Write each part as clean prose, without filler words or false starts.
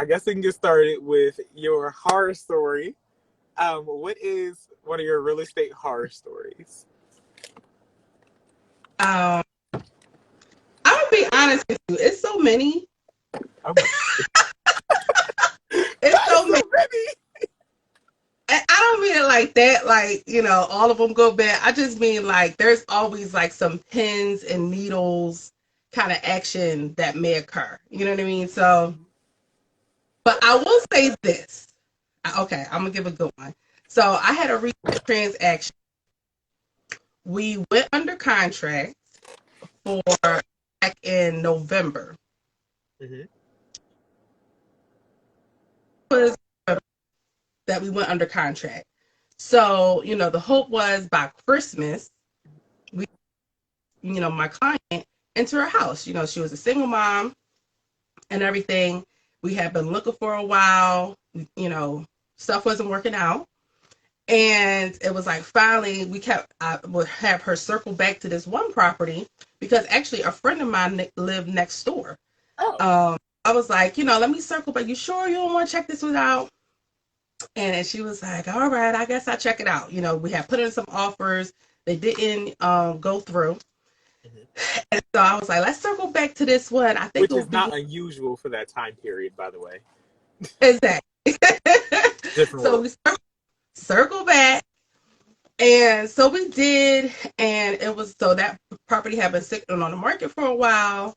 I guess we can get started with your horror story. What is one of your real estate horror stories? I'm gonna be honest with you. It's so many. Oh my, It's that's so so many. many. I don't mean it like that. Like all of them go bad. I just mean like there's always like some pins and needles kind of action that may occur. You know what I mean? So, but I will say this. Okay, I'm gonna give a good one. So I had a recent transaction. We went under contract for back in November. Mm-hmm. Was that we went under contract. So, the hope was by Christmas, we, my client into her house. She was a single mom and everything. We had been looking for a while, stuff wasn't working out. And it was like finally I would have her circle back to this one property because actually a friend of mine lived next door. Oh, I was like, let me circle back. You sure you don't want to check this one out? And then she was like, all right, I guess I'll check it out. We had put in some offers. They didn't go through. mhm. And so I was like, let's circle back to this one. I think Which it'll is be not unusual for that time period, by the way. exactly. Different So world. we circle back. And so we did. And it was so that property had been sitting on the market for a while.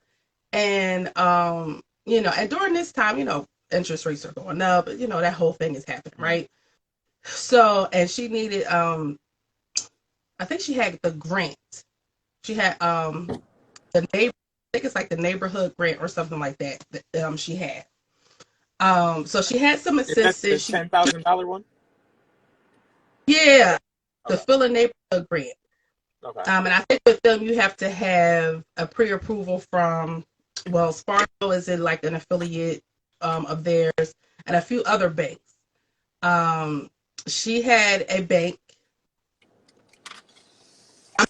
And, and during this time, interest rates are going up. That whole thing is happening, Mhm. right? So, and she needed, I think she had the grant. She had the neighbor. I think it's like the neighborhood grant or something like that. That she had. So she had some Is that the assistance. $10,000 one? Yeah, the Okay. Phila neighborhood grant. Okay. And I think with them you have to have a pre-approval from Wells Fargo is in like an affiliate of theirs and a few other banks. She had a bank. I'm gonna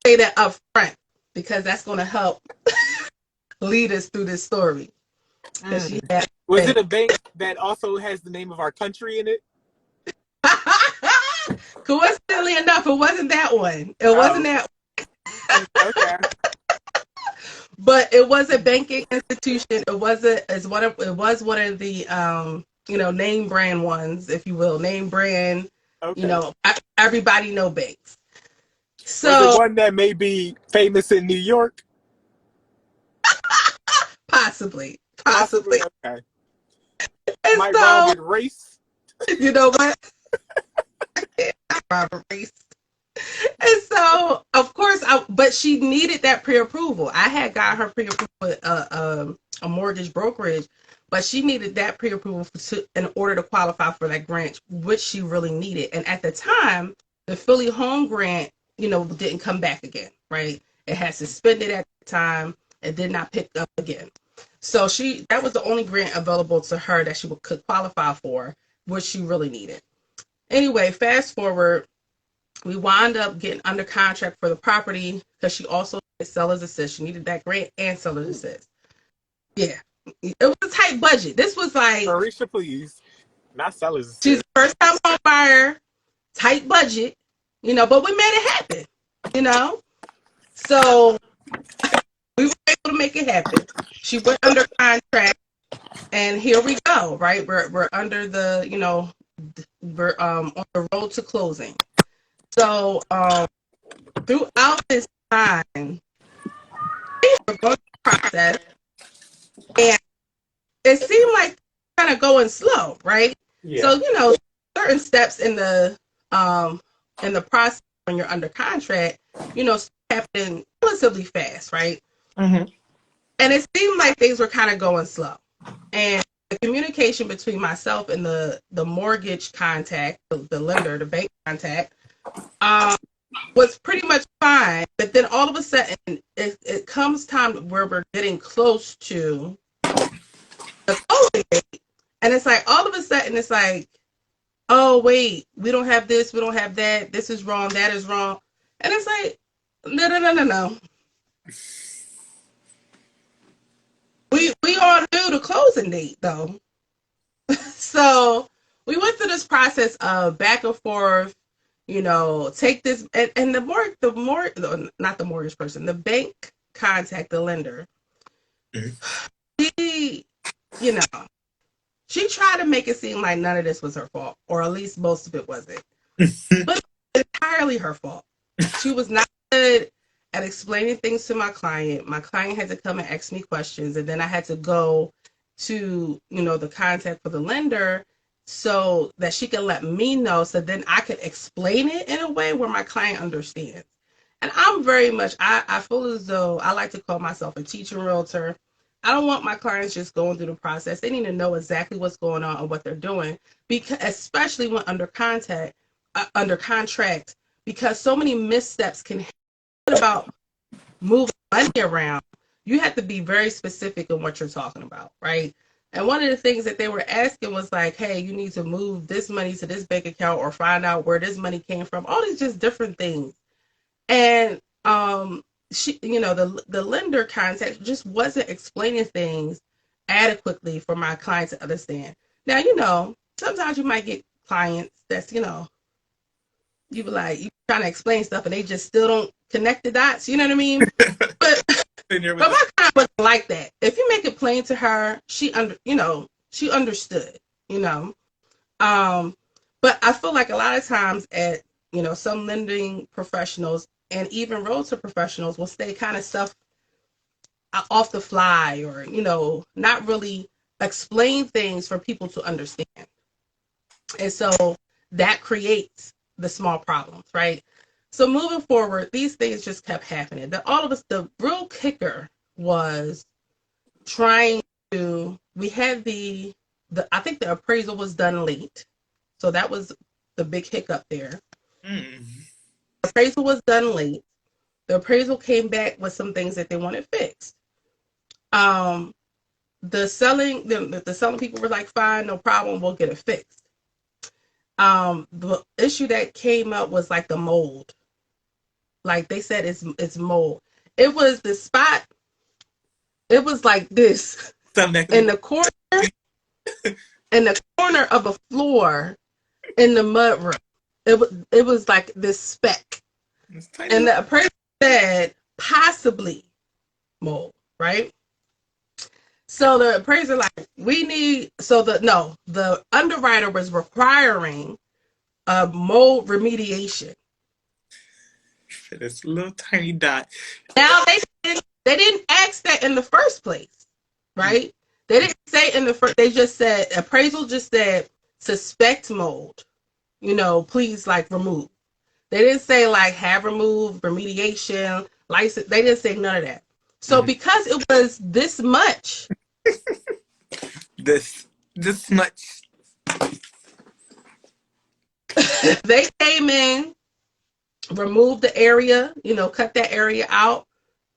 say that up front because that's going to help lead us through this story. Because she Mm. had a Was it bank. a bank that also has the name of our country in it? Coincidentally enough, it wasn't that one. It wasn't Oh, that, okay. but it was a banking institution. It was it was one of the name brand ones, if you will, name brand. Okay. Everybody know banks. Was it So one that may be famous in New York? possibly, Possibly. possibly. Okay. And Might rhyme so with race. you know what? Robert Reese. And so, of course, but she needed that pre-approval. I had got her pre-approval with a mortgage brokerage, but she needed that pre-approval in order to qualify for that grant, which she really needed. And at the time, the Philly home grant, didn't come back again, right? It had suspended at the time. It did not pick up again. So that was the only grant available to her that she could qualify for, which she really needed. Anyway, fast forward, we wound up getting under contract for the property because she also needed seller's assist. She needed that grant and seller's Ooh. assist. Yeah. It was a tight budget. This was like Marisha, please. Not sellers she's assist. a first time home buyer, tight budget, but we made it happen, you know? So we were able to make it happen. She went under contract and here we go, right? We're under we're on the road to closing. So throughout this time, we're going through the process, and it seemed like kind of going slow, right? Yeah. So certain steps in the process when you're under contract, happen relatively fast, right? Mm-hmm. And it seemed like things were kind of going slow, and the communication between myself and the mortgage contact, the lender, the bank contact, um, was pretty much fine. But then all of a sudden, it comes time where we're getting close to the closing date, and it's like all of a sudden it's like, oh wait, we don't have this, we don't have that, this is wrong, that is wrong, and it's like, no, no, no, no, no. We all knew the closing date though. So we went through this process of back and forth, take this, and not the mortgage person, the bank contact the lender. She, you know, she tried to make it seem like none of this was her fault, or at least most of it wasn't. But it's entirely her fault. She was not good at explaining things to my client. My client had to come and ask me questions, and then I had to go to, the contact for the lender so that she could let me know, so then I could explain it in a way where my client understands. And I'm very much, I feel as though I like to call myself a teacher realtor. I don't want my clients just going through the process. They need to know exactly what's going on and what they're doing, because especially when under contract, because so many missteps can happen about moving money around. You have to be very specific in what you're talking about, right? And one of the things that they were asking was like, hey, you need to move this money to this bank account or find out where this money came from. All these just different things. And she, the lender contact just wasn't explaining things adequately for my client to understand. Now, sometimes you might get clients that's, you be like, you trying to explain stuff and they just still don't connect the dots. You know what I mean? But my client wasn't like that. If you make it plain to her, she understood. But I feel like a lot of times at some lending professionals and even realtor professionals will stay kind of stuff off the fly, or not really explain things for people to understand, and so that creates the small problems, right? So moving forward, these things just kept happening. That all of us, the real kicker was trying to. We had the I think the appraisal was done late, so that was the big hiccup there. The appraisal was done late. The appraisal came back with some things that they wanted fixed. The selling people were like, fine, no problem, we'll get it fixed. The issue that came up was like the mold. Like they said, it's mold. It was the spot. It was like this in the corner, of a floor in the mud room. It was like this speck, and the appraiser said possibly mold, right? So the appraiser the underwriter was requiring a mold remediation. This little tiny dot. Now they didn't ask that in the first place, right? Mm-hmm. They didn't say in the first. They just said appraisal just said suspect mold. Please remove. They didn't say have removed, remediation, license. They didn't say none of that. So because it was this much, this much, they came in, removed the area, cut that area out,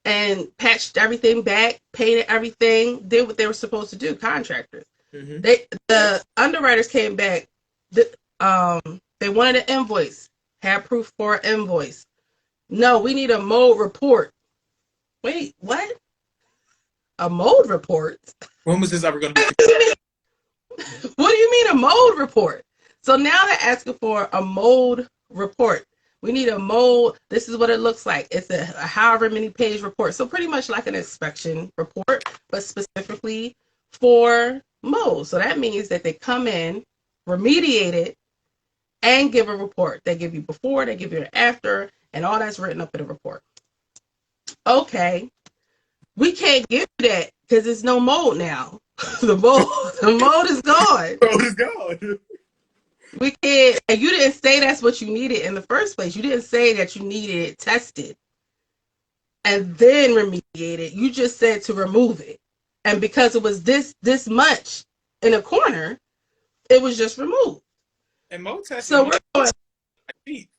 and patched everything back, painted everything, did what they were supposed to do. Contractors. The underwriters came back. They wanted an invoice. Had proof for an invoice. No, we need a mold report. Wait, what? A mold report? When was this ever going to be? What do you mean a mold report? So now they're asking for a mold report. We need a mold. This is what it looks like. It's a however many page report. So pretty much like an inspection report, but specifically for mold. So that means that they come in, remediate it, and give a report. They give you before, they give you an after, and all that's written up in the report. Okay. We can't give you that because there's no mold now. the mold is gone. The mold is gone. We can't, and you didn't say that's what you needed in the first place. You didn't say that you needed it tested and then remediated. You just said to remove it. And because it was this much in a corner, it was just removed. And mold testing. So we're going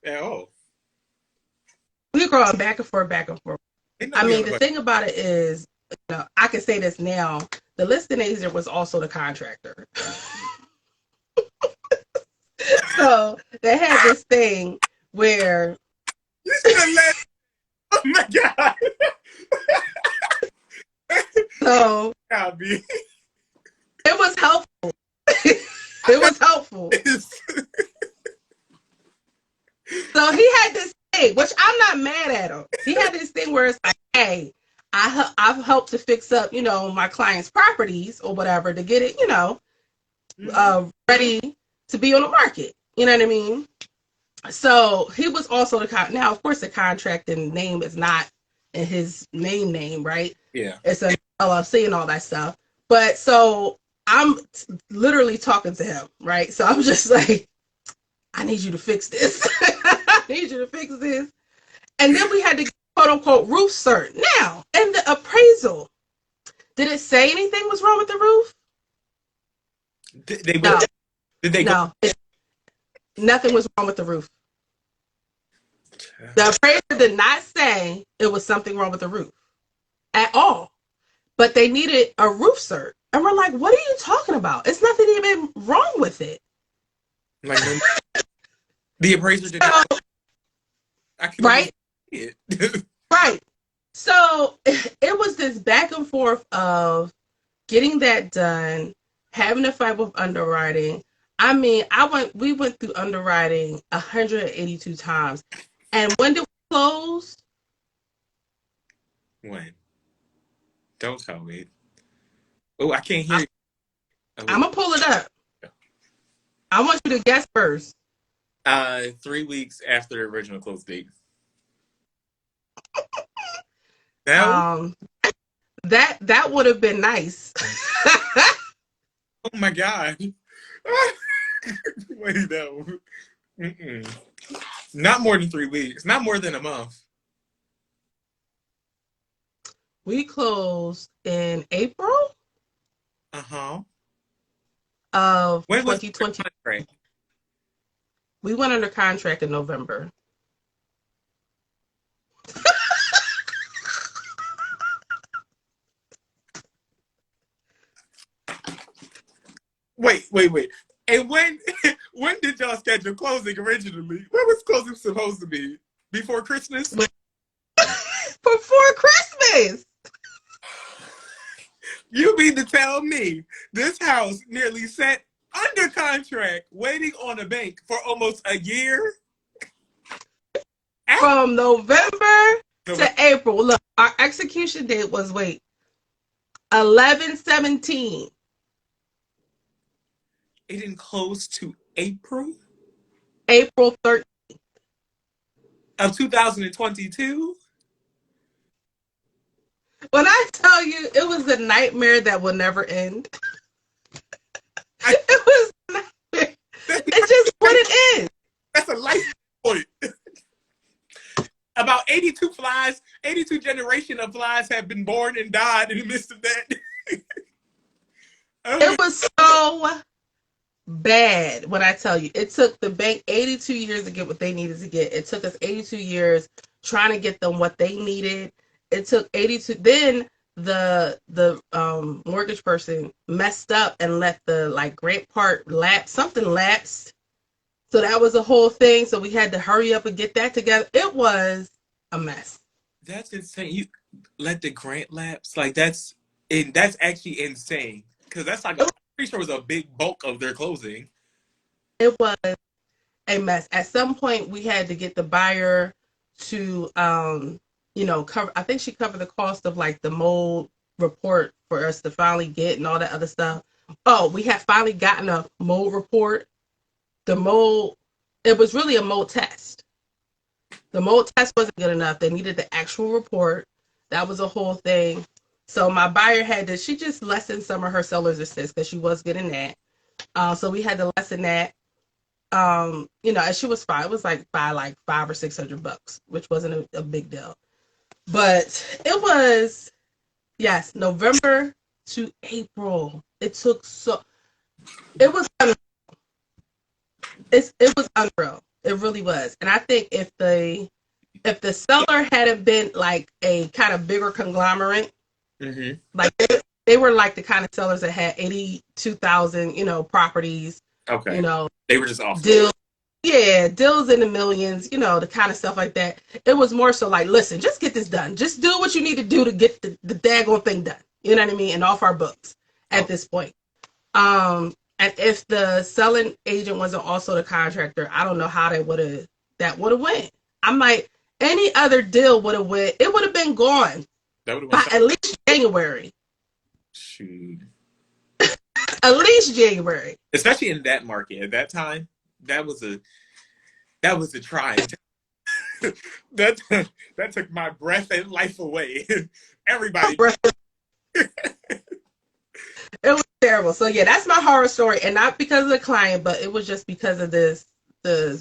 at all. We're going back and forth, back and forth. I mean, the thing about it is, I can say this now. The listing agent was also the contractor. So they had this thing where you should have let. Oh my god! So it was helpful. So he had this thing, which I'm not mad at him. He had this thing where it's like, hey, I've helped to fix up, my clients' properties or whatever to get it, ready to be on the market. You know what I mean? So he was also now, of course, the contract and name is not in his name, right? Yeah. It's an LLC and all that stuff. But so I'm literally talking to him, right? So I'm just like, I need you to fix this. I need you to fix this. And then we had to get, quote unquote, roof cert. Now, in the appraisal, did it say anything was wrong with the roof? No. No. Nothing was wrong with the roof. The appraiser did not say it was something wrong with the roof at all. But they needed a roof cert. And we're like, what are you talking about? It's nothing even wrong with it. Like, the appraiser did not. Right? Right. So it was this back and forth of getting that done, having to fight with underwriting. I mean, we went through underwriting 182 times. And when did we close? When? Don't tell me. Oh, I can't hear you. I'm going to pull it up. I want you to guess first. 3 weeks after the original close date. That would have been nice. Oh my God. Wait, no. Not more than 3 weeks. Not more than a month. We closed in April of 2020. We went under contract in November. Wait. And when did y'all schedule closing originally? When was closing supposed to be? Before Christmas? Before Christmas. You mean to tell me this house nearly sat under contract, waiting on a bank for almost a year? From November to April. Look, our execution date was 11/17. It didn't close to April? April 13th. Of 2022? When I tell you, it was a nightmare that will never end. It was a nightmare. It's just what it is. That's a life point. About 82 generation of flies have been born and died in the midst of that. It was so bad when I tell you. It took the bank 82 years to get what they needed to get. It took us 82 years trying to get them what they needed. It took 82. Then the mortgage person messed up and let the grant part lapse. Something lapsed. So that was a whole thing. So we had to hurry up and get that together. It was a mess. That's insane. You let the grant lapse? That's actually insane. Because that's I'm pretty sure it was a big bulk of their closing. It was a mess. At some point, we had to get the buyer to, cover. I think she covered the cost of the mold report for us to finally get and all that other stuff. Oh, we had finally gotten a mold report. The mold, it was really a mold test. The mold test wasn't good enough. They needed the actual report. That was a whole thing. So my buyer she just lessened some of her seller's assist because she was getting that. So we had to lessen that. And she was fine. It was by $500 or $600, which wasn't a big deal. But it was, yes, November to April. It took it was unreal. It was unreal. It really was. And I think if the seller hadn't been a kind of bigger conglomerate, they were the kind of sellers that had 82,000, properties. Okay. They were just off. Deals in the millions, the kind of stuff like that. It was more so listen, just get this done. Just do what you need to do to get the daggone thing done. You know what I mean? And off our books at this point. And if the selling agent wasn't also the contractor, I don't know how they would have that would have went. I'm like, any other deal would have went. It would have been gone That would have by went. at least January. Shoot. At least January. Especially in that market at that time, that was a trying time. that that took my breath and life away. Everybody. It was terrible. So yeah, that's my horror story, and not because of the client, but it was just because of the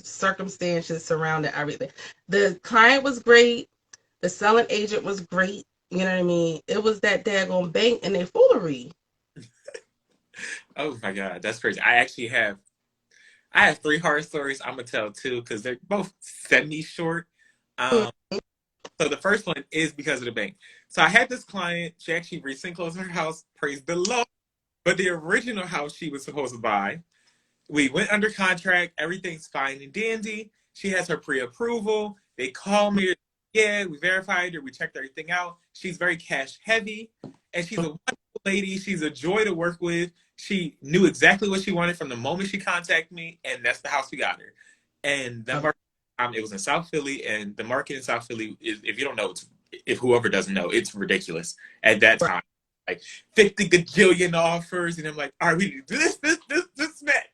circumstances surrounding everything. The client was great. The selling agent was great. You know what I mean? It was that daggone bank and their foolery. Oh my God, that's crazy. I have 3 horror stories. I'm gonna tell 2 because they're both semi-short. Um, so the first one is because of the bank. So I had this client. She actually recently closed her house. Praise the Lord. But the original house she was supposed to buy, we went under contract. Everything's fine and dandy. She has her pre-approval. They call me. Yeah, we verified her. We checked everything out. She's very cash heavy, and she's a wonderful lady. She's a joy to work with. She knew exactly what she wanted from the moment she contacted me, and that's the house we got her. And that market, it was in South Philly, and the market in South Philly is, if you don't know, if whoever doesn't know, it's ridiculous at that time. Like 50 gajillion offers, and I'm like, all right, we need to do this, that.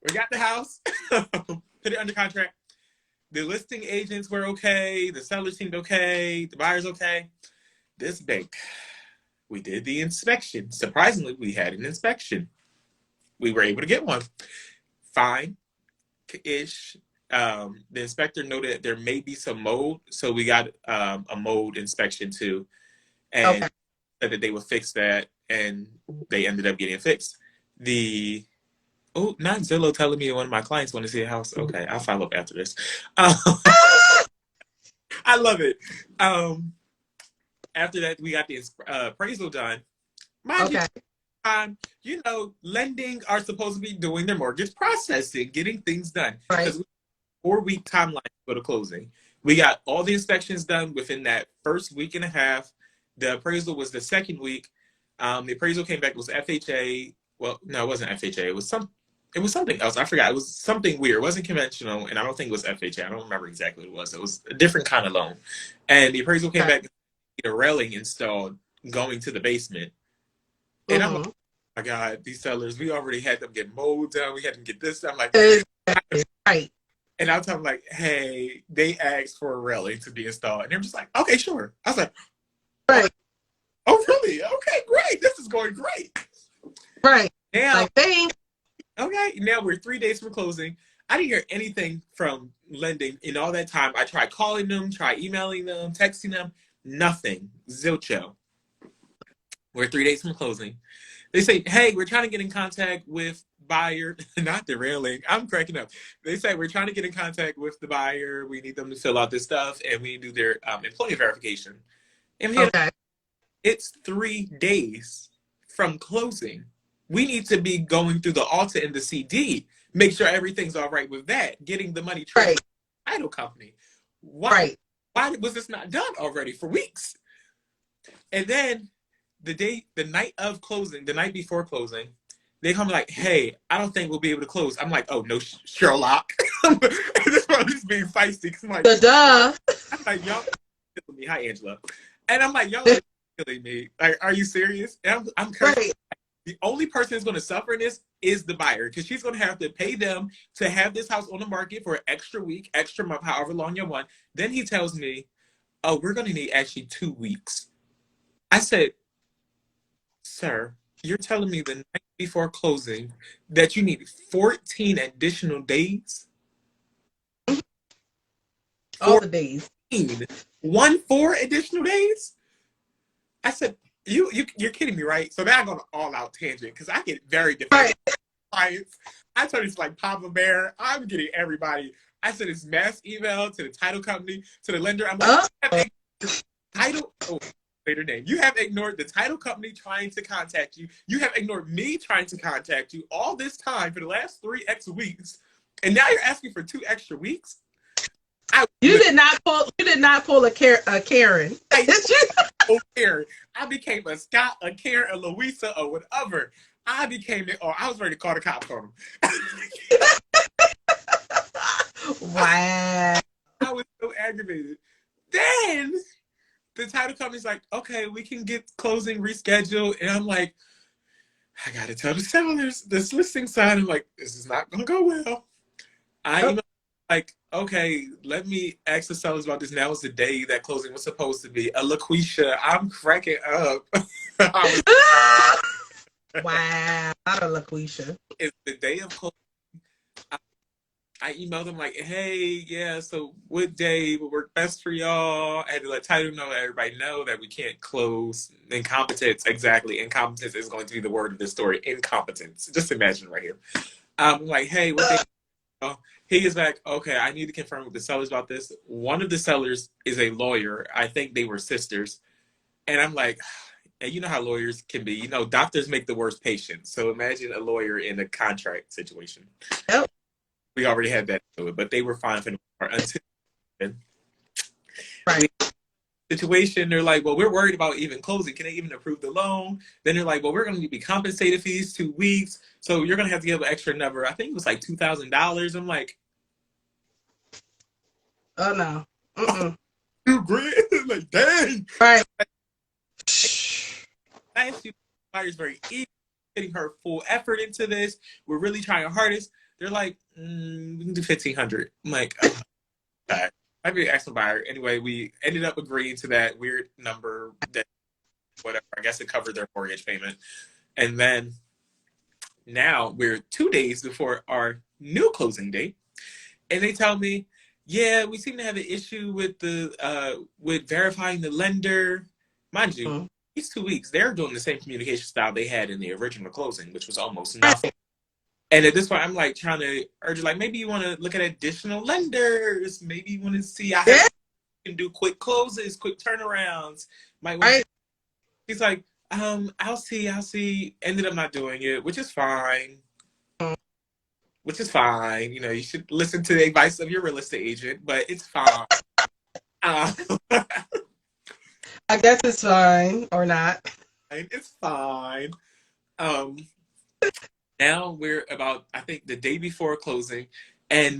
We got the house, put it under contract. The listing agents were okay. The sellers seemed okay. The buyers okay. This bank, we did the inspection. Surprisingly, we had an inspection. We were able to get one. Fine-ish. The inspector noted there may be some mold, so we got a mold inspection too, and said that they would fix that, and they ended up getting it fixed. Not Zillow telling me one of my clients want to see a house. Okay, I'll follow up after this. I love it. After that, we got the appraisal done. Mind you, lending are supposed to be doing their mortgage processing, getting things done. Right. 4-week timeline to go to closing. We got all the inspections done within that first week and a half. The appraisal was the second week. The appraisal came back. It was FHA. Well, no, it wasn't FHA. It was something else. I forgot. It was something weird. It wasn't conventional, and I don't think it was FHA. I don't remember exactly what it was. It was a different kind of loan. And the appraisal came back, a railing installed going to the basement. And I'm like, oh my God, these sellers, we already had them get mold done. We had them get this. I'm like, right. And I'll tell them like, hey, they asked for a railing to be installed. And they're just like, okay, sure. I was like, right. Oh, really? Okay, great. This is going great. Right. Now, thanks. Okay, now we're 3 days from closing. I didn't hear anything from lending in all that time. I tried calling them, tried emailing them, texting them, nothing. Zilcho. We're 3 days from closing. They say, hey, we're trying to get in contact with buyer, not the railing. I'm cracking up. They say, we're trying to get in contact with the buyer. We need them to fill out this stuff, and we need to do their employee verification. And it's 3 days from closing. We need to be going through the Alta and the CD, make sure everything's all right with that, getting the money transferred to the title company. Why was this not done already for weeks? And then the night of closing, the night before closing, they come like, hey, I don't think we'll be able to close. I'm like, oh, no, Sherlock. This one is being feisty. I'm like, I'm like, y'all killing me. Hi, Angela. And I'm like, y'all are killing me. Like, are you serious? And I'm crazy. The only person who's going to suffer in this is the buyer, because she's going to have to pay them to have this house on the market for an extra week, extra month, however long you want. Then he tells me, oh, we're going to need actually 2 weeks. I said, sir, you're telling me the night before closing that you need 14 additional days? All the days. 4 additional days? I said, you're kidding me, right? So now I'm going to all out tangent because I get very defensive clients. I told you it's like Papa Bear. I'm getting everybody. I sent this mass email to the title company, to the lender. I'm like, later name. You have ignored the title company trying to contact you. You have ignored me trying to contact you all this time for the last 3 extra weeks, and now you're asking for 2 extra weeks. You did not pull a Karen. I became a Scott, a Karen, a Louisa, or whatever. I was ready to call the cops on him. Wow. aggravated. Then the title company's like, okay, we can get closing rescheduled. And I'm like, I gotta tell the sellers this listing side. I'm like, this is not gonna go well. I emailed like, okay, let me ask the sellers about this. Now is the day that closing was supposed to be. A LaQuisha, I'm cracking up. Wow, not a LaQuisha. It's the day of closing. I emailed them like, hey, yeah, so what day would work best for y'all? I had to let title know, everybody know that we can't close. Incompetence, exactly. Incompetence is going to be the word of this story. Incompetence. Just imagine right here. I'm like, hey, what day? He is back, okay, I need to confirm with the sellers about this. One of the sellers is a lawyer. I think they were sisters. And I'm like, and you know how lawyers can be. You know, doctors make the worst patients. So imagine a lawyer in a contract situation. Yep. We already had that to it, but they were fine for the part until right. Situation. They're like, well, we're worried about even closing. Can they even approve the loan? Then they're like, well, we're going to be compensated fees 2 weeks, so you're going to have to give an extra number. I think it was like $2,000. I'm like, oh no, $2,000. Like, dang. Right. I asked you, buyer's very eager, putting her full effort into this. We're really trying our hardest. They're like, we can do $1,500. I'm like, oh, okay. I really asked the buyer. Anyway, we ended up agreeing to that weird number that whatever. I guess it covered their mortgage payment. And then now we're 2 days before our new closing date. And they tell me, yeah, we seem to have an issue with the with verifying the lender. Mind you, these 2 weeks, they're doing the same communication style they had in the original closing, which was almost nothing. And at this point, I'm like trying to urge, like, maybe you want to look at additional lenders. Maybe you want to see how you can do quick closes, quick turnarounds. Might want to. He's like, I'll see. Ended up not doing it, which is fine. Which is fine. You know, you should listen to the advice of your real estate agent, but it's fine. I guess it's fine or not. It's fine. Now we're about, I think, the day before closing, and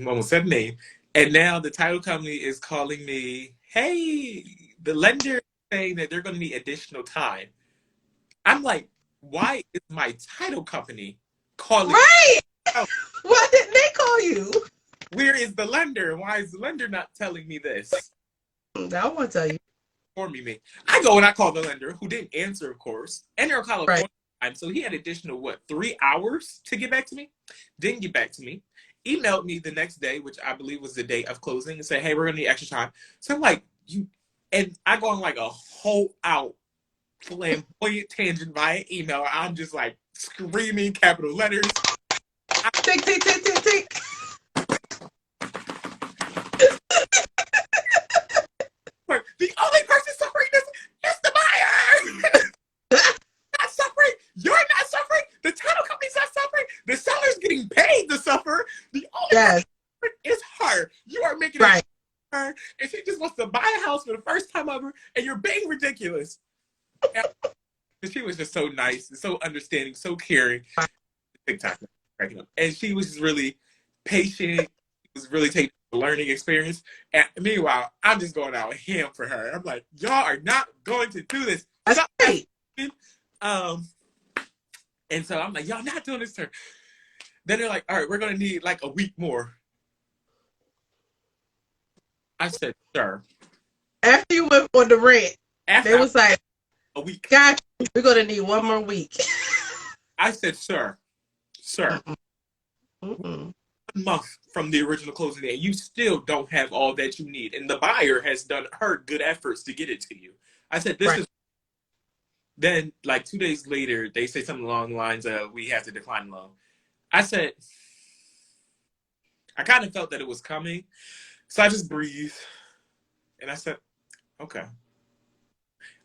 almost said name. And now the title company is calling me, hey, the lender is saying that they're going to need additional time. I'm like, why is my title company calling? Right. Why didn't they call you? Where is the lender? Why is the lender not telling me this? I won't tell you. Informing me. I go and I call the lender, who didn't answer, of course. And they're in California. Right. So he had additional, 3 hours to get back to me? Didn't get back to me. Emailed me the next day, which I believe was the day of closing, and said, hey, we're going to need extra time. So I'm like, and I go on like a whole out flamboyant tangent via email. I'm just like screaming capital letters. Tick. The only person suffering this is the buyer. Not suffering. You're not suffering. The title company's not suffering. The seller's getting paid to suffer. The only person is her. You are making it her, and she just wants to buy a house for the first time ever, and you're being ridiculous. And she was just so nice, and so understanding, so caring. And she was just really patient. She was really taking the learning experience. And meanwhile, I'm just going out ham for her. I'm like, y'all are not going to do this. That's right. And so I'm like, y'all not doing this to her. Then they're like, all right, we're going to need like a week more. I said, sure. After you went on the rent, they was like, a week. God, we're going to need 1 more week. I said, sir, 1 month from the original closing day, you still don't have all that you need. And the buyer has done her good efforts to get it to you. I said, this is. Then, like 2 days later, they say something along the lines of, we have to decline the loan. I said, I kind of felt that it was coming. So I just breathed. And I said, okay.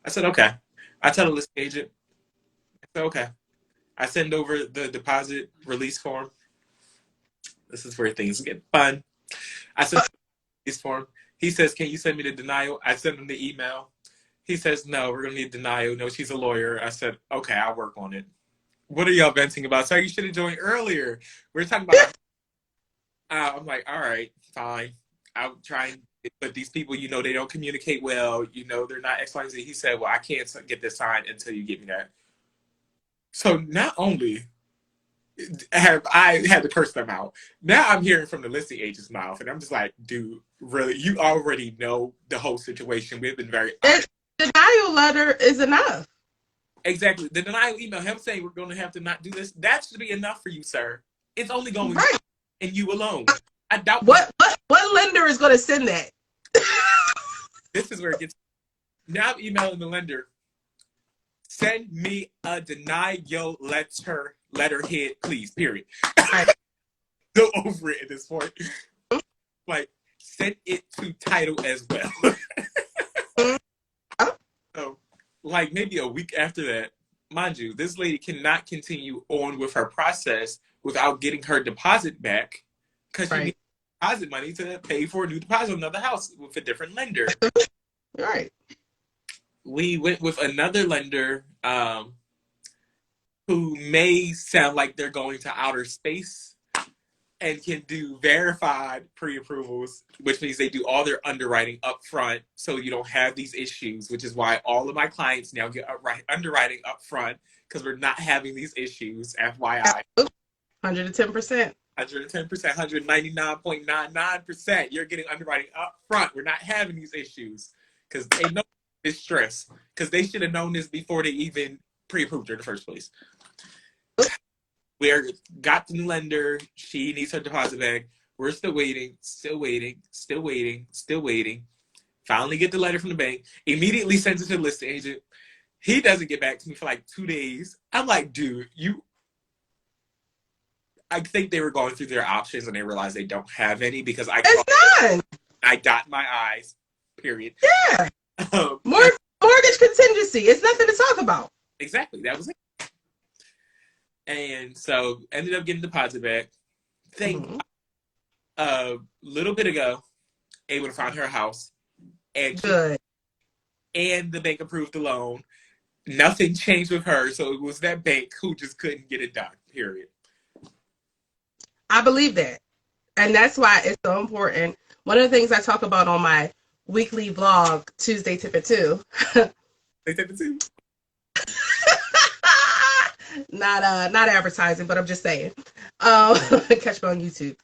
I tell the listing agent, I said, okay. I send over the deposit release form. This is where things get fun. I send the release form. He says, can you send me the denial? I send him the email. He says, no, we're going to need denial. No, she's a lawyer. I said, okay, I'll work on it. What are y'all venting about? Sorry, you should have joined earlier. We're talking about, I'm like, all right, fine. I'll try and but these people, they don't communicate well. They're not X, Y, and Z. He said, well, I can't get this signed until you get me that. So not only have I had to curse them out, now I'm hearing from the listing agent's mouth, and I'm just like, dude, really? You already know the whole situation. We've been very honest. The denial letter is enough. Exactly. The denial email, him saying we're going to have to not do this, that should be enough for you, sir. It's only going to right. And you alone. I doubt what lender is going to send that. This is where it gets. Now I'm emailing the lender. Send me a deny your letterhead, please. Period. Right. Go over it at this point. Like, send it to title as well. So, like, maybe a week after that, mind you, this lady cannot continue on with her process without getting her deposit back, because she needs deposit money to pay for a new deposit on another house with a different lender. Right. We went with another lender who may sound like they're going to outer space and can do verified pre-approvals, which means they do all their underwriting up front, so you don't have these issues, which is why all of my clients now get underwriting up front, because we're not having these issues, FYI. 110%. 110%, 199.99%. You're getting underwriting up front. We're not having these issues because they know it's stress, because they should have known this before they even pre-approved her in the first place. We got the new lender. She needs her deposit back. We're still waiting. Finally get the letter from the bank. Immediately sends it to the listing agent. He doesn't get back to me for like 2 days. I'm like, dude, I think they were going through their options and they realized they don't have any, because I dot my I's, period. Yeah. Mortgage contingency. It's nothing to talk about. Exactly. That was it. And so ended up getting the deposit back. A little bit ago, able to find her house. And good. And the bank approved the loan. Nothing changed with her. So it was that bank who just couldn't get it done, period. I believe that. And that's why it's so important. One of the things I talk about on my weekly vlog, Tuesday Tip at 2. Not advertising, but I'm just saying. Catch me on YouTube.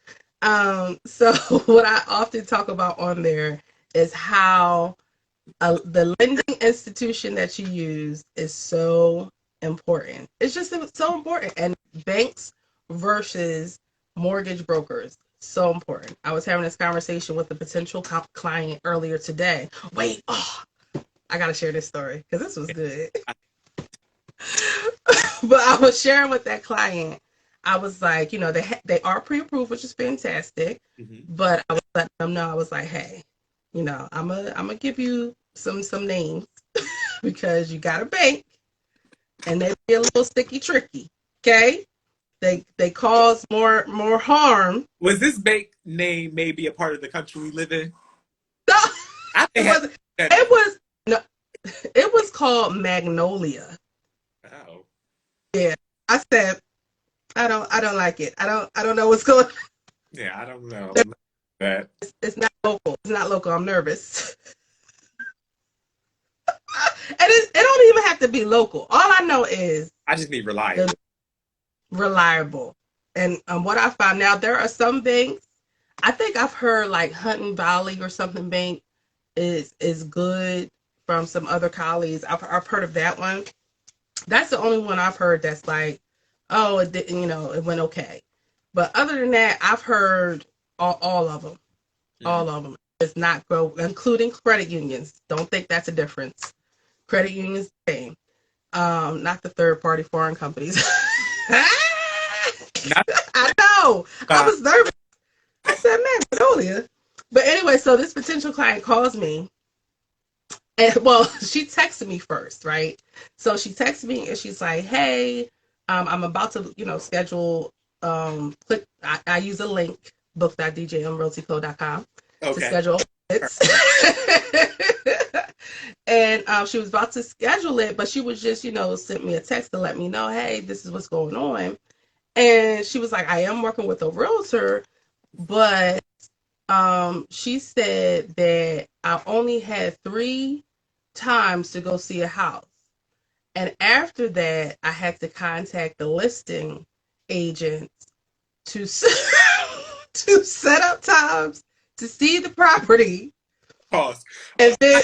So what I often talk about on there is how the lending institution that you use is so important. It's just so important. And banks versus mortgage brokers, so important. I was having this conversation with a potential client earlier today. Wait, I gotta share this story because this was good. But I was sharing with that client, I was like, they are pre-approved, which is fantastic. Mm-hmm. But I was letting them know, I was like, hey, I'm gonna give you some names because you got a bank and they be a little sticky tricky. Okay. They cause more harm. Was this bank name maybe a part of the country we live in? No, it was called Magnolia. Oh. Yeah. I said, I don't like it. I don't know what's going on. Yeah, I don't know. It's not local. It's not local. I'm nervous. And it don't even have to be local. All I know is I just need reliable. And what I found now, there are some banks, I think I've heard like Hunting Valley or something bank is good from some other colleagues. I've heard of that one. That's the only one I've heard that's like, oh, it didn't, it went okay. But other than that, I've heard all of them. Mm-hmm. All of them. It's not go, including credit unions. Don't think that's a difference. Credit unions, same. Not the third party foreign companies. I know. I was nervous. I said, Magnolia. But anyway, so this potential client calls me. And she texted me first, right? So she texted me and she's like, hey, I'm about to, schedule, click, I use a link, book.djmrealtyco.com to schedule it. And she was about to schedule it, but she was just, sent me a text to let me know, hey, this is what's going on. And she was like, I am working with a realtor, but she said that I only had 3 times to go see a house. And after that, I had to contact the listing agents to to set up times to see the property. Pause. And then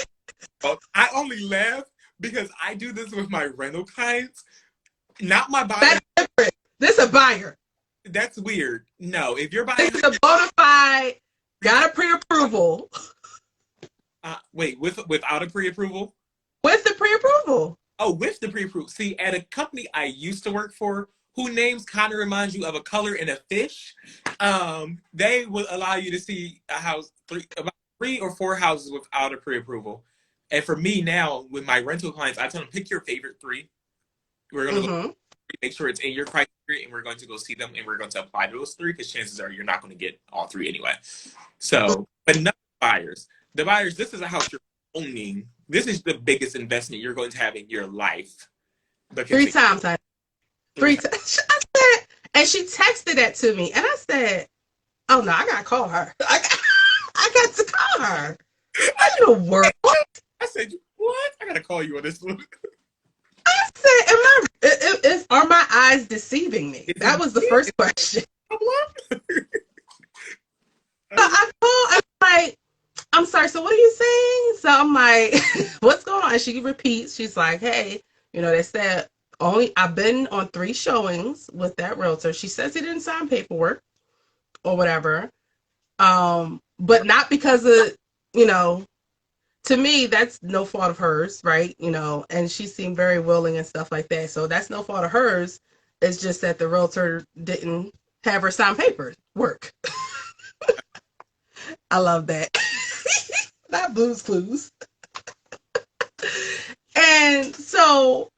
I only laugh because I do this with my rental clients, not my buyer. that's different. This is a buyer. That's weird. No, if you're buying, This is a bona fide, got a pre-approval. Wait, without a pre-approval? With the pre-approval. Oh, with the pre-approval. See, at a company I used to work for, who names kind of reminds you of a color in a fish, they will allow you to see a house, about 3 or 4 houses without a pre-approval. And for me now, with my rental clients, I tell them, pick your favorite 3. We're going to go make sure it's in your criteria, and we're going to go see them, and we're going to apply those 3, because chances are you're not going to get all 3 anyway. So, but not buyers. The buyers, this is a house you're owning. This is the biggest investment you're going to have in your life. 3 times. 3 times. I said, and she texted that to me, and I said, "Oh no, I gotta call her. I got to call her. I need to work." I said, "What? I gotta call you on this one." I said, "Are my eyes deceiving me?" That was the first question. So I called. I'm like, "I'm sorry. So what are you saying?" So I'm like, "What's going on?" And she repeats. She's like, "Hey, they said I've been on 3 showings with that realtor. She says he didn't sign paperwork or whatever. But not because of, to me, that's no fault of hers, right? And she seemed very willing and stuff like that. So that's no fault of hers. It's just that the realtor didn't have her sign paperwork." I love that. Not Blue's Clues. And so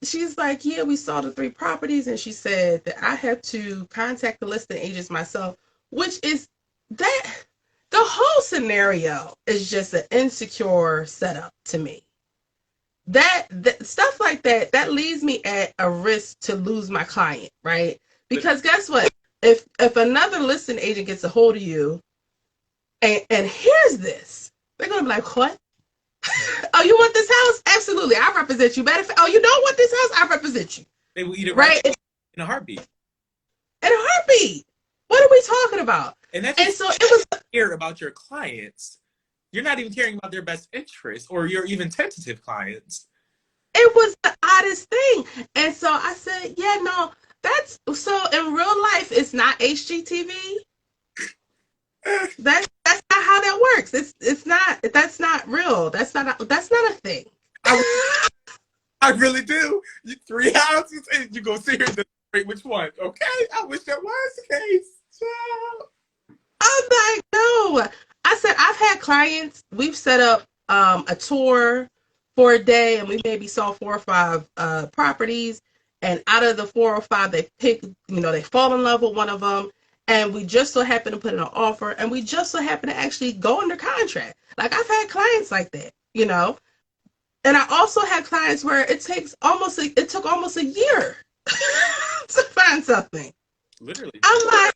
she's like, "Yeah, we saw the 3 properties." And she said that I had to contact the listing agents myself, which is that the whole scenario is just an insecure setup to me. That stuff like that leaves me at a risk to lose my client, right? Because guess what? If another listing agent gets a hold of you and hears this, they're gonna be like, "What? Oh, you want this house? Absolutely, I represent you. Oh, you don't want this house? I represent you." They will eat it right in a heartbeat. In a heartbeat. What are we talking about? And so it was care about your clients. You're not even caring about their best interests or your even tentative clients. It was the oddest thing. And so I said, "Yeah, no, that's so in real life, it's not HGTV. That's not how that works. It's not. That's not real. That's not a thing." I really do. 3 houses, and you go sit here and debate which one. Okay, I wish that was the case. I'm like, no. I said, I've had clients. We've set up a tour for a day, and we maybe saw 4 or 5 properties. And out of the 4 or 5, they pick. They fall in love with one of them. And we just so happen to put in an offer, and we just so happen to actually go under contract. Like, I've had clients like that, And I also had clients where it took almost a year to find something. Literally. I'm like,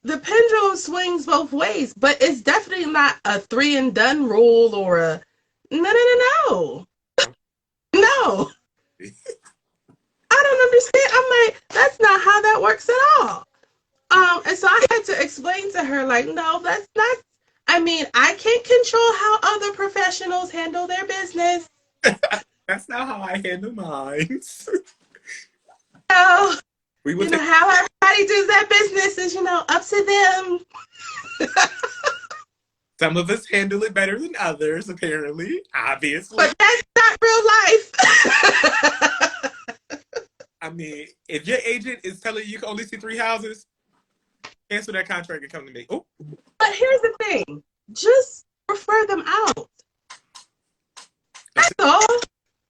the pendulum swings both ways, but it's definitely not a 3 and done rule or a no. No. I don't understand. I'm like, that's not how that works at all. And so I had to explain to her, like, no, that's not. I mean, I can't control how other professionals handle their business. That's not how I handle mine. So, how everybody does their business is, up to them. Some of us handle it better than others, apparently, obviously. But that's not real life. I mean, if your agent is telling you can only see 3 houses, cancel that contract and come to me. Oh. But here's the thing. Just refer them out. That's all.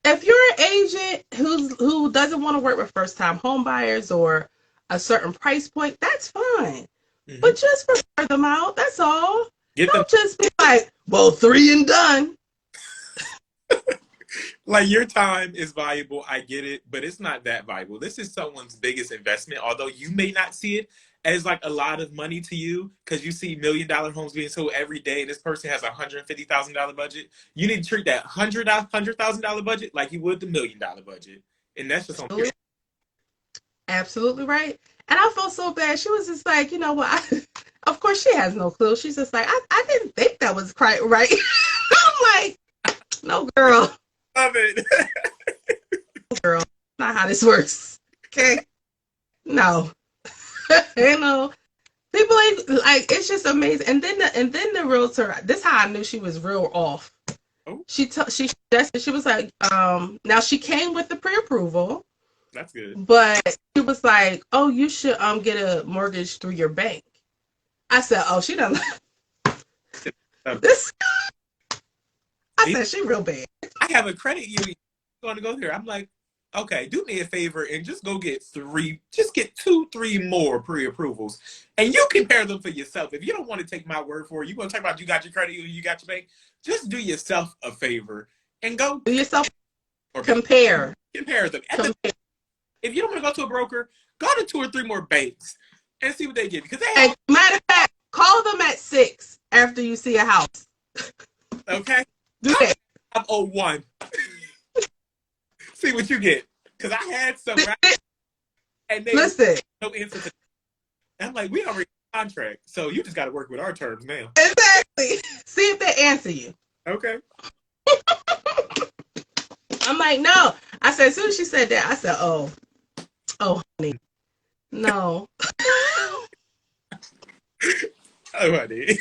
If you're an agent who doesn't want to work with first-time home buyers or a certain price point, that's fine. Mm-hmm. But just refer them out. That's all. Don't just be like, well, 3 and done. Like, your time is valuable. I get it, but it's not that valuable. This is someone's biggest investment, although you may not see it as like a lot of money to you because you see $1 million homes being sold every day and this person has $150,000 budget, you need to treat that $100,000 budget like you would the $1 million budget. And that's just on pure. Absolutely, absolutely right. And I felt so bad. She was just like, you know what? Of course, she has no clue. She's just like, I didn't think that was quite right. I'm like, no, girl. Love it. Girl, not how this works. Okay? No. You know, people ain't like, it's just amazing. And then the realtor, this is how I knew she was real off. Oh. She suggested, she was like, now she came with the pre-approval. That's good. But she was like, oh, you should get a mortgage through your bank. I said, oh, she done this. I said, she real bad. I have a credit union going to go there. I'm like, okay, do me a favor and just go get 2, 3 more pre-approvals. And you compare them for yourself. If you don't want to take my word for it, you want to talk about you got your credit union, you got your bank, just do yourself a favor and go. Do yourself compare. Compare them. If you don't want to go to a broker, go to 2 or 3 more banks and see what they give you. Because they have, matter of fact, call them at 6 after you see a house. Okay? Do that. I'm 01. See what you get. Because I had some, right? And they listen. No answer to. I'm like, we already have a contract, so you just got to work with our terms now. Exactly. See if they answer you. Okay. I'm like, no. I said, as soon as she said that, I said, oh, honey, no. Oh, honey.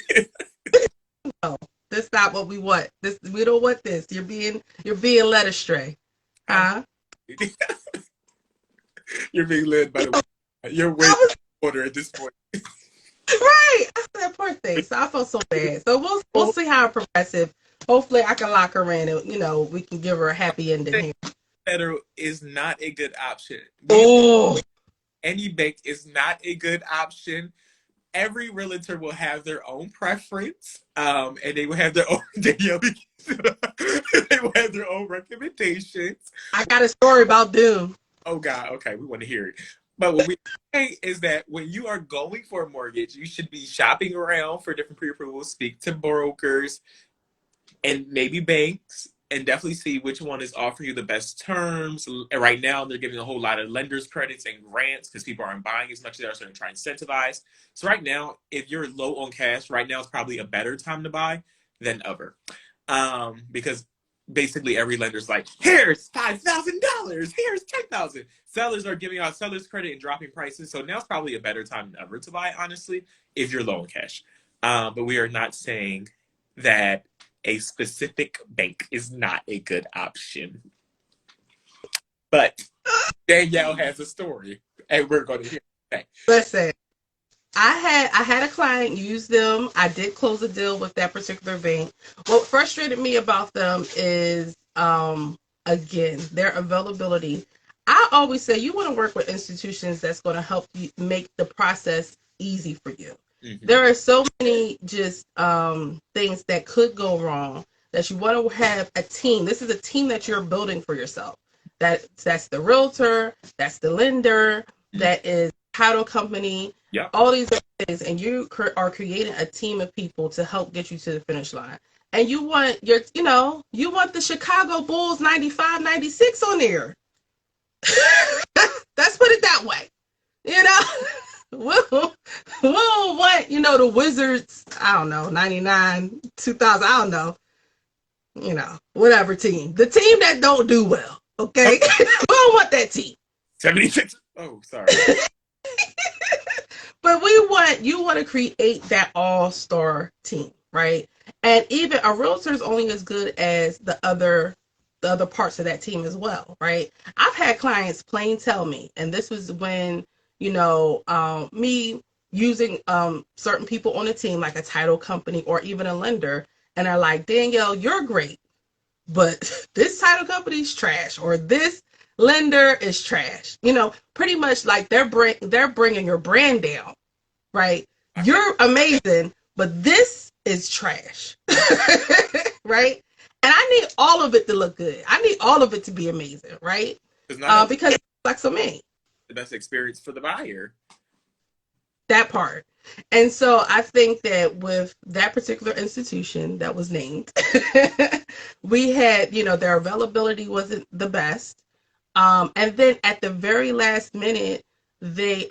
No, this is not what we want. We don't want this. You're being led astray. Huh? You're being led by the you're way order at this point. Right. I said, poor thing. So I felt so bad. So we'll see how progressive. Hopefully I can lock her in and we can give her a happy ending here. Federal is not a good option. Oh, any bank is not a good option. Every realtor will have their own preference, and they will have their own Danielle. They will have their own recommendations. I got a story about Doom. Oh God, okay, we want to hear it. But what we say is that when you are going for a mortgage, you should be shopping around for different pre-approvals, speak to brokers, and maybe banks, and definitely see which one is offering you the best terms. And right now, they're giving a whole lot of lenders credits and grants because people aren't buying as much as they are, so they're trying to incentivize. So right now, if you're low on cash, right now is probably a better time to buy than ever. Because basically every lender's like, here's $5,000, here's $10,000. Sellers are giving out sellers credit and dropping prices. So now's probably a better time than ever to buy, honestly, if you're low on cash. But we are not saying that a specific bank is not a good option. But Danielle has a story, and we're going to hear it. Listen, I had a client use them. I did close a deal with that particular bank. What frustrated me about them is, again, their availability. I always say you want to work with institutions that's going to help you make the process easy for you. Mm-hmm. There are so many just things that could go wrong that you want to have a team. This is a team that you're building for yourself. That's the realtor, that's the lender, that is title company, all these other things, and you are creating a team of people to help get you to the finish line. And you want you want the Chicago Bulls 95, 96 on there. Let's put it that way. We'll want, the Wizards, I don't know, 99, 2000, I don't know, whatever team. The team that don't do well, okay? We don't want that team. 76. Oh, sorry. But you want to create that all-star team, right? And even a realtor is only as good as the other parts of that team as well, right? I've had clients plain tell me, and this was when me using certain people on the team, like a title company or even a lender, and are like, Danielle, you're great, but this title company is trash, or this lender is trash. Pretty much like they're bringing your brand down, right? You're amazing, but this is trash, right? And I need all of it to look good. I need all of it to be amazing, right? Because it's like so many. The best experience for the buyer. That part. And so I think that with that particular institution that was named, we had, their availability wasn't the best. And then at the very last minute, they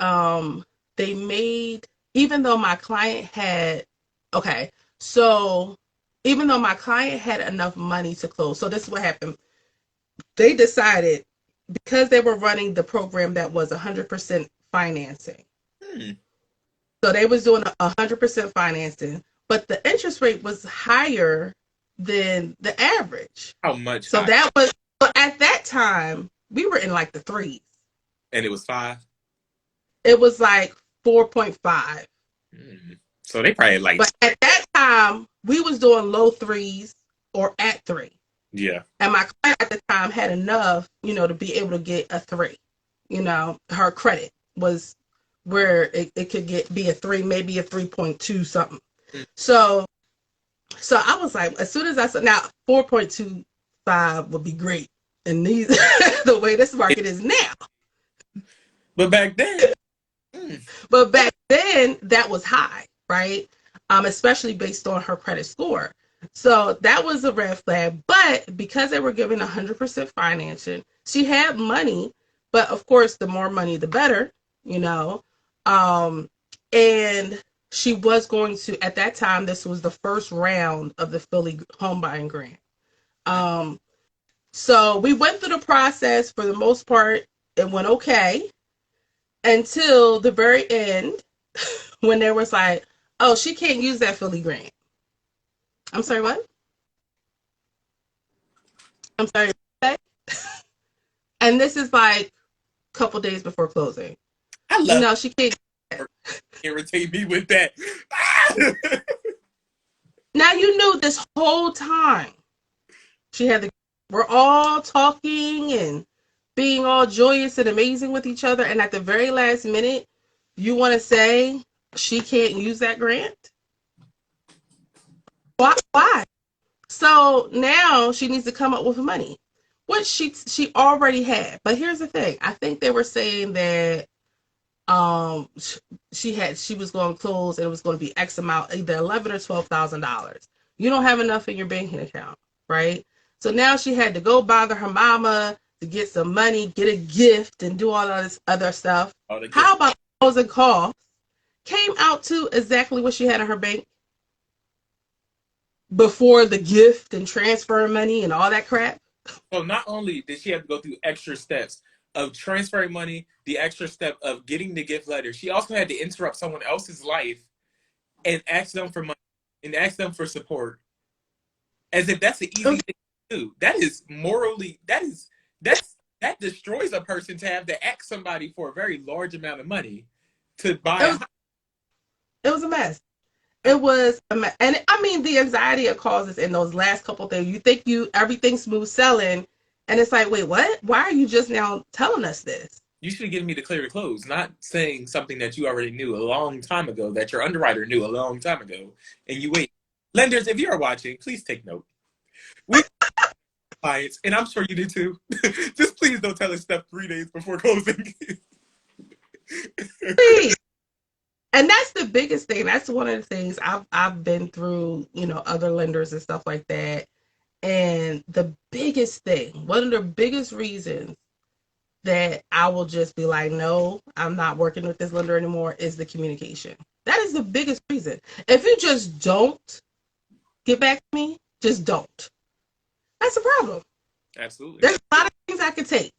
made, even though my client had, okay, so even though my client had enough money to close, so this is what happened. They decided, because they were running the program that was 100% financing. Hmm. So they was doing 100% financing, but the interest rate was higher than the average. How much So higher? that was, but at that time, we were in like the threes. And it was 5? It was like 4.5. Hmm. So they probably like, But at that time, we was doing low threes or at 3. yeah. And my client at the time had enough, to be able to get a 3. Her credit was where it could be a 3, maybe a 3.2 something. Hmm. So I was like, as soon as I said, now 4.25 would be great in these the way this market is now. But back then, But back then, that was high, right? Especially based on her credit score. So that was a red flag. But because they were giving 100% financing, she had money. But of course, the more money, the better, you know. And she was going to, at that time, this was the first round of the Philly home buying grant. So we went through the process. For the most part, it went okay until the very end when there was like, oh, she can't use that Philly grant. I'm sorry, what? I'm sorry. And this is like a couple days before closing. I love No, she can't. irritate me with that. Now you knew this whole time she had the. We're all talking and being all joyous and amazing with each other, and at the very last minute, you want to say she can't use that grant? Why? So now she needs to come up with money, which she already had. But here's the thing: I think they were saying that um she was going to close and it was going to be X amount, either $11,000 or $12,000. You don't have enough in your banking account, right? So now she had to go bother her mama to get some money, get a gift, and do all of this other stuff. How about closing costs came out to exactly what she had in her bank before the gift and transfer money and all that crap? So not only did she have to go through extra steps of transferring money, the extra step of getting the gift letter, she also had to interrupt someone else's life and ask them for money and ask them for support. As if that's an easy thing to do. That is morally, that destroys a person to have to ask somebody for a very large amount of money to buy a house. It was a mess. It was a mess. And I mean, the anxiety it causes in those last couple things. You think everything's smooth selling, and it's like, wait, what? Why are you just now telling us this? You should have given me the clear to close, not saying something that you already knew a long time ago, that your underwriter knew a long time ago, and you wait. Lenders, if you are watching, please take note. We clients, and I'm sure you do too. Just please don't tell us stuff 3 days before closing. Please. And that's the biggest thing. That's one of the things I've been through, other lenders and stuff like that. And the biggest thing, one of the biggest reasons that I will just be like, no, I'm not working with this lender anymore, is the communication. That is the biggest reason. If you just don't get back to me, just don't. That's a problem. Absolutely. There's a lot of things I could take,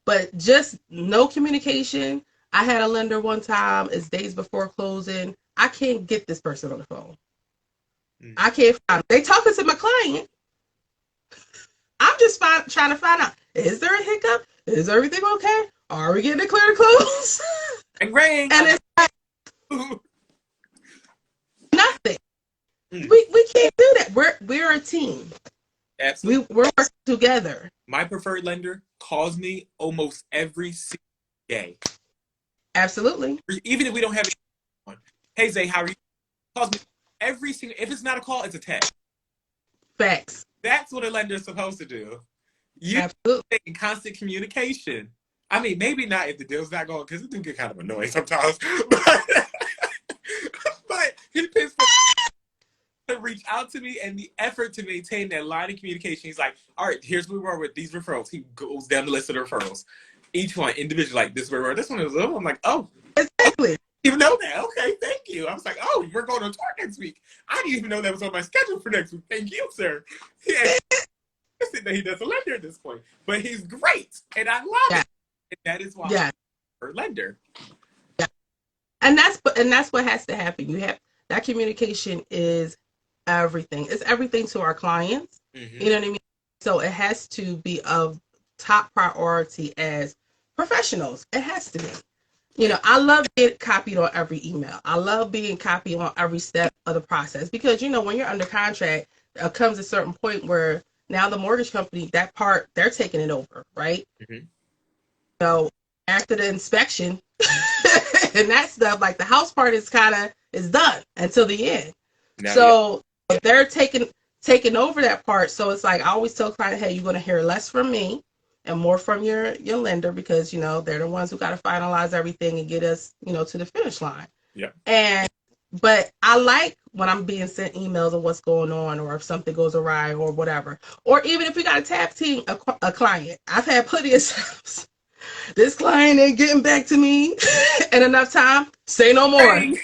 but just no communication. I had a lender one time, it's days before closing. I can't get this person on the phone. I can't find. They talking to my client. I'm just trying to find out, is there a hiccup? Is everything okay? Are we getting a clear to close? And ring. And it's like nothing. We can't do that. We're a team. Absolutely. We're working together. My preferred lender calls me almost every single day. Absolutely. Even if we don't have any. Hey Zay, how are you? Calls me every single. If it's not a call, it's a text. Facts. That's what a lender is supposed to do. You Absolutely. in constant communication. I mean, maybe not if the deal's not going, because it do get kind of annoying sometimes. out to me and the effort to maintain that line of communication. He's like, all right, here's where we are with these referrals. He goes down the list of the referrals. Each one individually, like, this is where we are. This one is little. I'm like, oh, Exactly. even know that. Okay, thank you. I was like, oh, we're going on tour next week. I didn't even know that was on my schedule for next week. Thank you, sir. Yeah, that he does a lender at this point, but he's great, and I love it. And that is why I'm a lender. Yeah, and that's what has to happen. You have that communication is everything. It's everything to our clients. You know what I mean? So it has to be of top priority as professionals. It has to be. You know, I love being copied on every email. I love being copied on every step of the process because, you know, when you're under contract, there comes a certain point where now the mortgage company, that part, they're taking it over, right? So after the inspection and that stuff, like the house part is done until the end. So they're taking over that part. So it's like I always tell clients, hey, you're going to hear less from me and more from your lender because, you know, they're the ones who got to finalize everything and get us, you know, to the finish line. But I like when I'm being sent emails of what's going on or if something goes awry or whatever. Or even if we got to tag team a client. I've had plenty of times. This client ain't getting back to me in enough time. Say no more. Hey,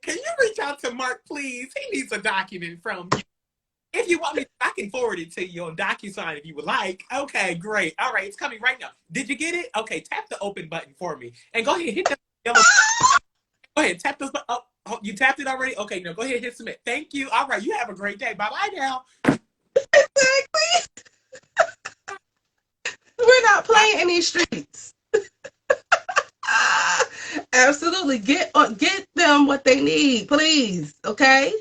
can you reach out to Mark, please? He needs a document from you. If you want me, I can forward it to you on DocuSign if you would like. Okay, great. All right, it's coming right now. Did you get it? Okay, tap the open button for me. And go ahead, hit that yellow. Go ahead, tap this button. Oh, you tapped it already? Okay, now go ahead and hit submit. Thank you. All right, you have a great day. Bye-bye now. Exactly. We're not playing in these streets. Absolutely. Get them what they need, please. Okay?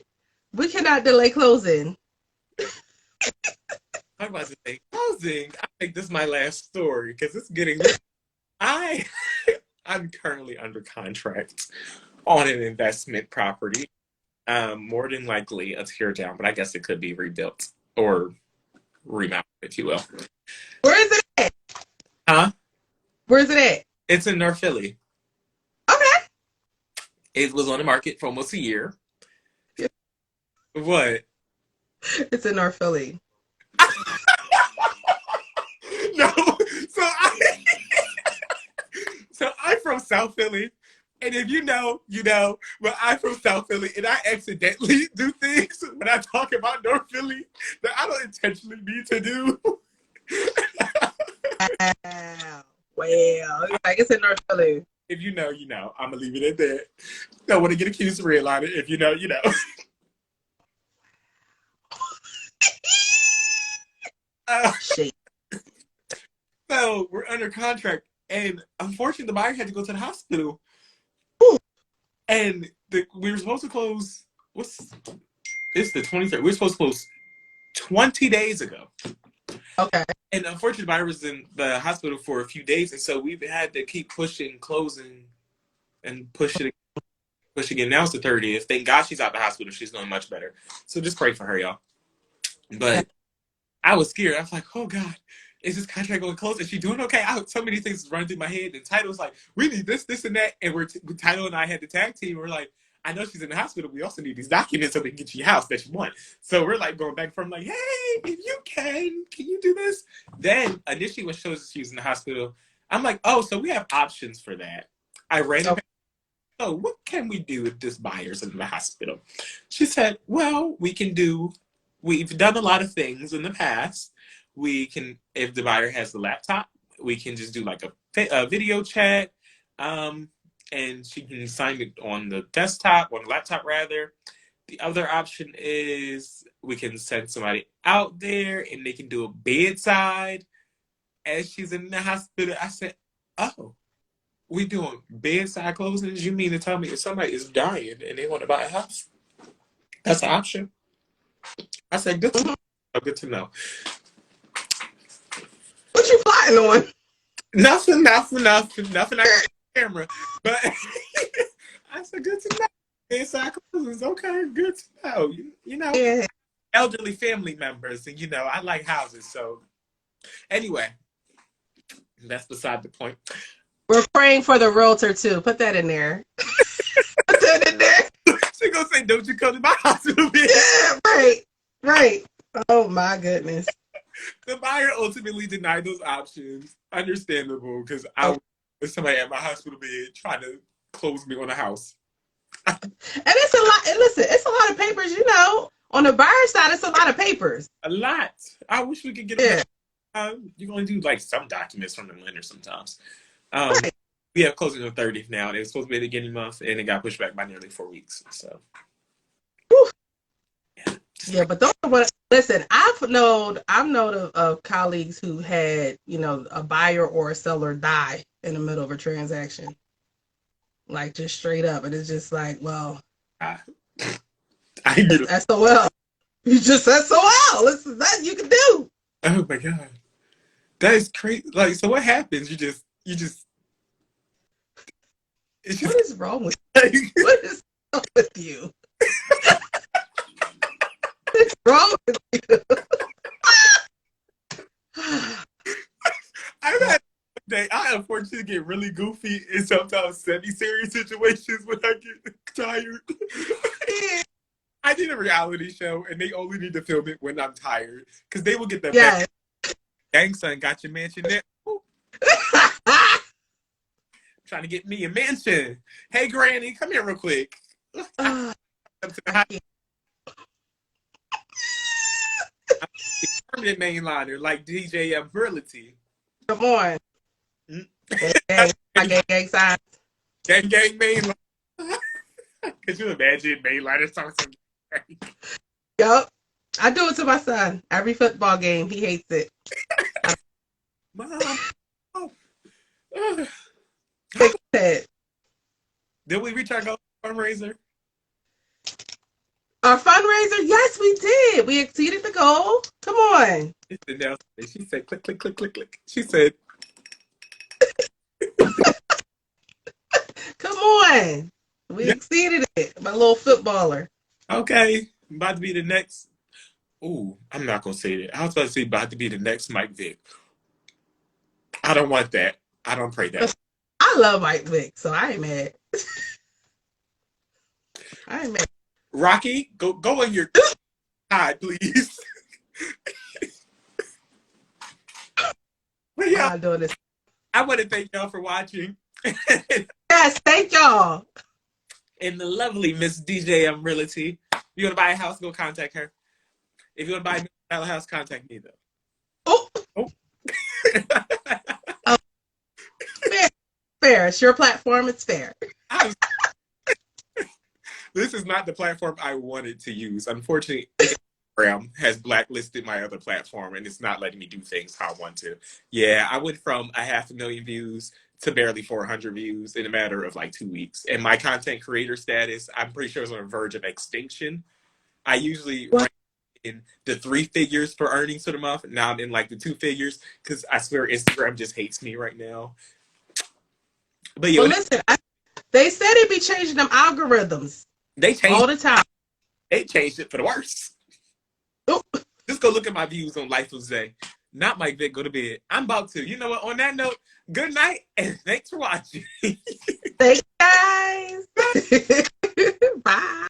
We cannot delay closing. I'm about to say closing. I think this is my last story because it's getting. I'm currently under contract on an investment property. More than likely a tear down, but I guess it could be rebuilt or remounted, if you will. Where is it at? Huh? Where is it at? It's in North Philly. Okay. It was on the market for almost a year. What? It's in North Philly. No. So I'm from South Philly. And if you know, you know, but I'm from South Philly and I accidentally do things when I talk about North Philly that I don't intentionally need to do. Well, like it's in North Philly. If you know, you know. I'm going to leave it at that. Don't want to get accused of redlining. If you know, you know. Shit. So we're under contract. And unfortunately, the buyer had to go to the hospital. Ooh. And we were supposed to close, it's the 23rd. We were supposed to close 20 days ago. Okay. And unfortunately, the buyer was in the hospital for a few days. And so we've had to keep pushing, closing, and pushing again. Now it's the 30th. Thank God she's out of the hospital. She's doing much better. So just pray for her, y'all. But I was scared. I was like, oh, God. Is this contract going to close? Is she doing okay? So many things running through my head. And Title was like, we need this, this, and that. And Title and I had the tag team. We're like, I know she's in the hospital. We also need these documents so we can get you a house that you want. So we're like going back from like, hey, if you can you do this? Then initially when she was in the hospital, I'm like, oh, so we have options for that. I ran it. So what can we do if this buyer's in the hospital? She said, well, we've done a lot of things in the past. We can, if the buyer has the laptop, we can just do like a video chat, and she can sign it on the laptop rather. The other option is we can send somebody out there and they can do a bedside as she's in the hospital. I said, oh, we doing bedside closings? You mean to tell me if somebody is dying and they want to buy a house? That's an option. I said, good to know. What you plotting on? Nothing. I got the camera, but I said, good to know. Inside closings, okay, good to know. You know, elderly family members, and you know, I like houses. So, anyway, that's beside the point. We're praying for the realtor too. Put that in there. Put that in there. She gonna say don't you come to my hospital bed. Yeah, right, right. Oh my goodness. The buyer ultimately denied those options. Understandable, because I Oh, was somebody at my hospital bed trying to close me on a house. and it's a lot. And listen, it's a lot of papers. You know, on the buyer side, it's a lot of papers. A lot. I wish we could get them. Yeah, You're going to do like some documents from the lender sometimes. Um, right. we have closing on the 30th now. It was supposed to be the beginning month, and it got pushed back by nearly 4 weeks. So, Whew. yeah. Yeah, but those are what. Listen, I've known of colleagues who had, you know, a buyer or a seller die in the middle of a transaction, like just straight up, and it's just like, well, I, I get it. that's SOL. You just SOL. Listen, that you can do. Oh my God. That is crazy. Like, so what happens? It's just What is wrong with like, what is wrong with you? What's wrong with you? I've had day. I unfortunately get really goofy in sometimes semi-serious situations when I get tired. I did a reality show, and they only need to film it when I'm tired, because they will get the best. Yes. Gang son got your mansion there. Ooh, trying to get me a mansion. Hey, Granny, come here real quick. I'm to the hot permanent mainliner like DJ Ability. Come on. Gang, gang signs. Gang mainliner. Could you imagine mainliner songs? Yup. I do it to my son. Every football game, he hates it. Mom. Oh. Fix it. Did we reach our goal fundraiser? Our fundraiser, yes, we did. We exceeded the goal. Come on. It's Danielle. She said, click, click, click, click, click. She said, Come on. We exceeded it. My little footballer. okay, I'm about to be the next. Ooh, I'm not going to say that. I was about to say about to be the next Mike Vick. I don't want that. I don't pray that. I love Mike Vick, so I ain't mad. I ain't mad. Rocky, go on your side, please. But I'm yeah, not doing this. I want to thank y'all for watching. Yes, thank y'all. And the lovely Miss DJ Realty. If you want to buy a house, go contact her. If you want to buy a house, contact me, though. Oh. Oh. Fair. Fair. It's your platform. It's fair. This is not the platform I wanted to use. Unfortunately, Instagram has blacklisted my other platform, and it's not letting me do things how I want to. Yeah, I went from 500,000 views to barely 400 views in a matter of like 2 weeks. And my content creator status, I'm pretty sure, is on the verge of extinction. I usually rank in the 3 figures for earnings for the month. Now I'm in like the 2 figures, because I swear Instagram just hates me right now. But yeah, well, listen, they said they'd be changing them algorithms they changed all the time. They changed it for the worse. Oh. Just go look at my views on Life of Zay. Not Mike Vick, go to bed. I'm about to. You know what? On that note, good night and thanks for watching. Thanks, guys.